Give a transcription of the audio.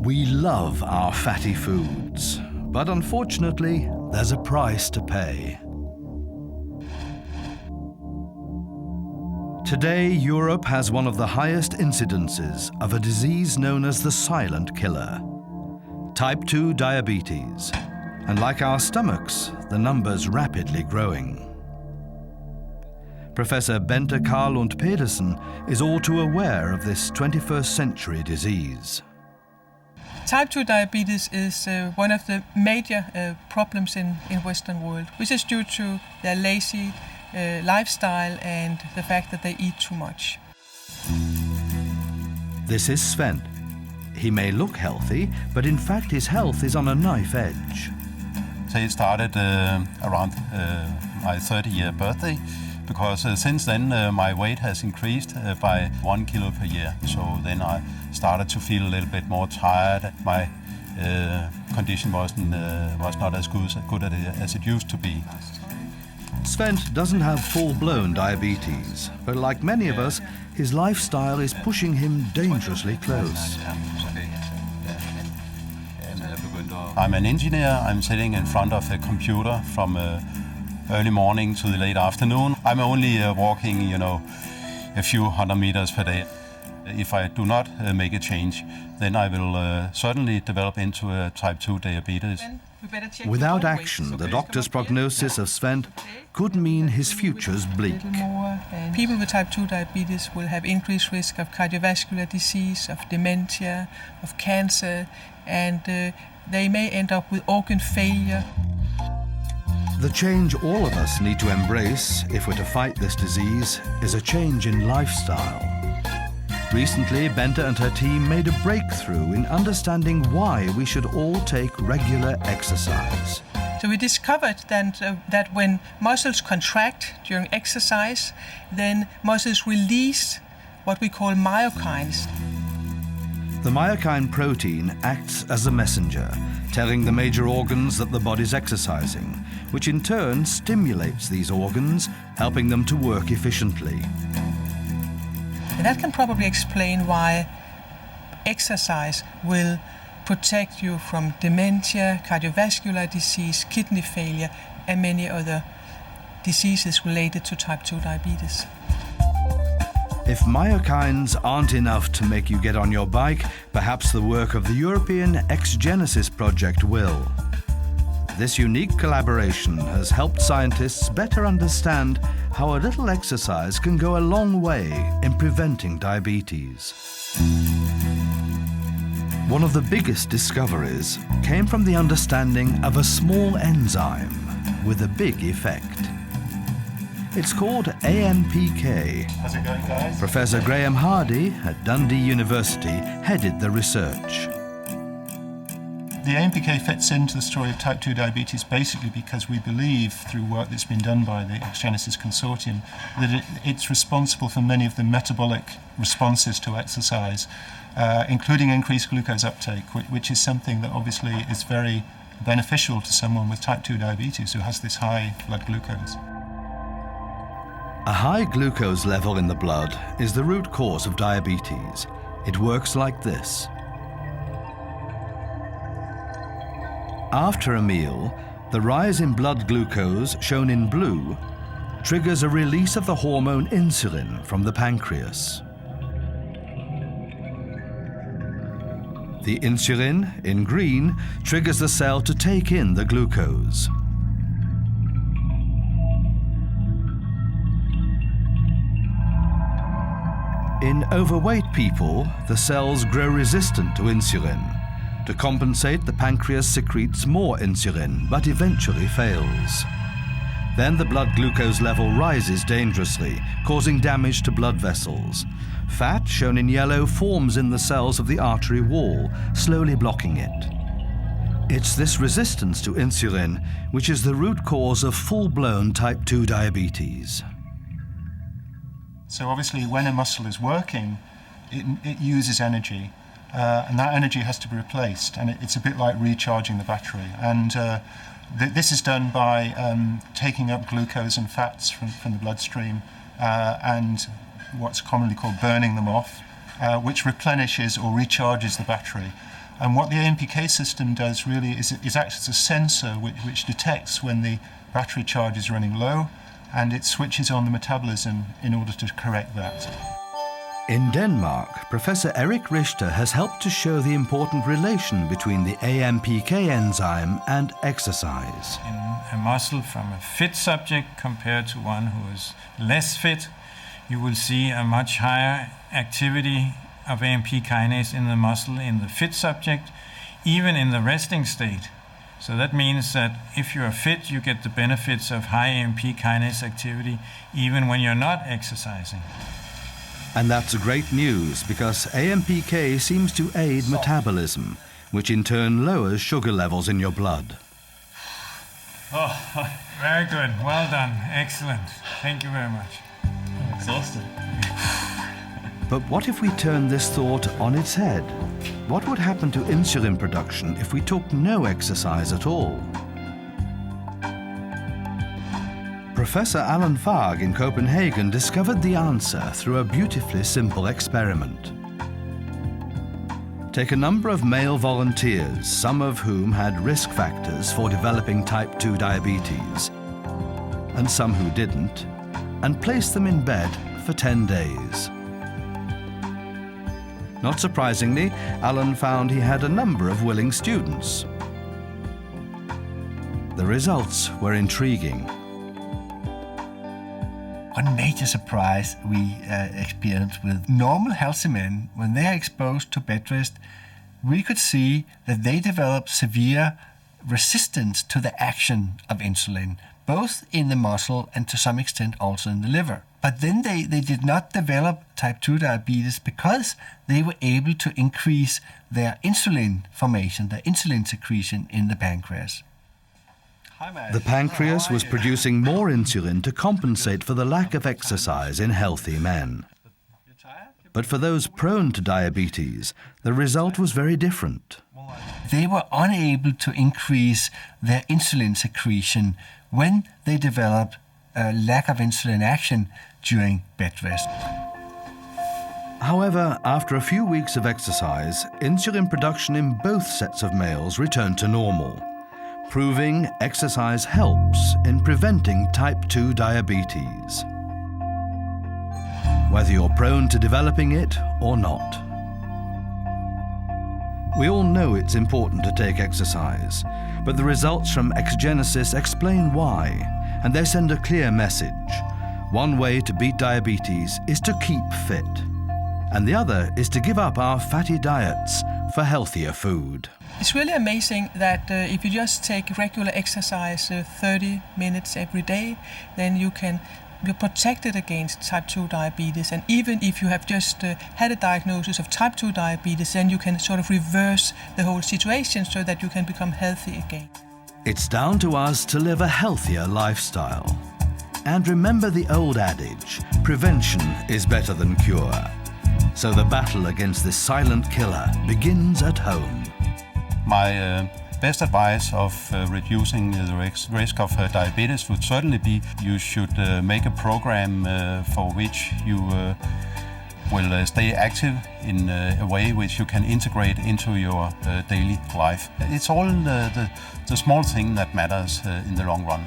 We love our fatty foods, but unfortunately, there's a price to pay. Today, Europe has one of the highest incidences of a disease known as the silent killer, type 2 diabetes. And like our stomachs, the number's rapidly growing. Professor Bente Karlund Pedersen is all too aware of this 21st century disease. Type 2 diabetes is one of the major problems in Western world, which is due to their lazy lifestyle and the fact that they eat too much. This is Sven. He may look healthy, but in fact his health is on a knife edge. So it started around my 30-year birthday, because since then my weight has increased by 1 kilo per year. So then I started to feel a little bit more tired. My condition was not as good as it used to be. Sven doesn't have full-blown diabetes, but like many of us, his lifestyle is pushing him dangerously close. I'm an engineer. I'm sitting in front of a computer from early morning to the late afternoon. I'm only walking, a few hundred meters per day. If I do not make a change, then I will certainly develop into a type 2 diabetes. Without action, the doctor's prognosis of Sven could mean his future's bleak. People with type 2 diabetes will have increased risk of cardiovascular disease, of dementia, of cancer, and they may end up with organ failure. The change all of us need to embrace if we're to fight this disease is a change in lifestyle. Recently, Bente and her team made a breakthrough in understanding why we should all take regular exercise. So we discovered that when muscles contract during exercise, then muscles release what we call myokines. The myokine protein acts as a messenger, telling the major organs that the body's exercising, which in turn stimulates these organs, helping them to work efficiently. And that can probably explain why exercise will protect you from dementia, cardiovascular disease, kidney failure, and many other diseases related to type 2 diabetes. If myokines aren't enough to make you get on your bike, perhaps the work of the European Exgenesis project will. This unique collaboration has helped scientists better understand how a little exercise can go a long way in preventing diabetes. One of the biggest discoveries came from the understanding of a small enzyme with a big effect. It's called AMPK. How's it going, guys? Professor Graham Hardy at Dundee University headed the research. The AMPK fits into the story of type 2 diabetes basically because we believe, through work that's been done by the Exgenesis consortium, that it's responsible for many of the metabolic responses to exercise, including increased glucose uptake, which is something that obviously is very beneficial to someone with type 2 diabetes who has this high blood glucose. A high glucose level in the blood is the root cause of diabetes. It works like this. After a meal, the rise in blood glucose, shown in blue, triggers a release of the hormone insulin from the pancreas. The insulin, in green, triggers the cell to take in the glucose. In overweight people, the cells grow resistant to insulin. To compensate, the pancreas secretes more insulin, but eventually fails. Then the blood glucose level rises dangerously, causing damage to blood vessels. Fat, shown in yellow, forms in the cells of the artery wall, slowly blocking it. It's this resistance to insulin which is the root cause of full-blown type 2 diabetes. So obviously when a muscle is working, it uses energy. And that energy has to be replaced, and it's a bit like recharging the battery. And this is done by taking up glucose and fats from the bloodstream and what's commonly called burning them off, which replenishes or recharges the battery. And what the AMPK system does really is it acts as a sensor which detects when the battery charge is running low, and it switches on the metabolism in order to correct that. In Denmark, Professor Erik Richter has helped to show the important relation between the AMPK enzyme and exercise. In a muscle from a fit subject compared to one who is less fit, you will see a much higher activity of AMP kinase in the muscle in the fit subject, even in the resting state. So that means that if you are fit, you get the benefits of high AMP kinase activity even when you're not exercising. And that's great news because AMPK seems to aid metabolism, which in turn lowers sugar levels in your blood. Oh, very good. Well done. Excellent. Thank you very much. I'm exhausted. But what if we turn this thought on its head? What would happen to insulin production if we took no exercise at all? Professor Alan Fag in Copenhagen discovered the answer through a beautifully simple experiment. Take a number of male volunteers, some of whom had risk factors for developing type 2 diabetes, and some who didn't, and place them in bed for 10 days. Not surprisingly, Alan found he had a number of willing students. The results were intriguing. One major surprise we experienced with normal healthy men, when they are exposed to bed rest, we could see that they develop severe resistance to the action of insulin, both in the muscle and to some extent also in the liver. But then they did not develop type 2 diabetes because they were able to increase their insulin formation, their insulin secretion in the pancreas. The pancreas was producing more insulin to compensate for the lack of exercise in healthy men. But for those prone to diabetes, the result was very different. They were unable to increase their insulin secretion when they developed a lack of insulin action during bed rest. However, after a few weeks of exercise, insulin production in both sets of males returned to normal, proving exercise helps in preventing type 2 diabetes, whether you're prone to developing it or not. We all know it's important to take exercise, but the results from Exgenesis explain why, and they send a clear message. One way to beat diabetes is to keep fit, and the other is to give up our fatty diets for healthier food. It's really amazing that if you just take regular exercise 30 minutes every day, then you're protected against type 2 diabetes. And even if you have just had a diagnosis of type 2 diabetes, then you can sort of reverse the whole situation so that you can become healthy again. It's down to us to live a healthier lifestyle. And remember the old adage, prevention is better than cure. So the battle against this silent killer begins at home. My best advice of reducing the risk of diabetes would certainly be you should make a program for which you will stay active in a way which you can integrate into your daily life. It's all the small thing that matters in the long run.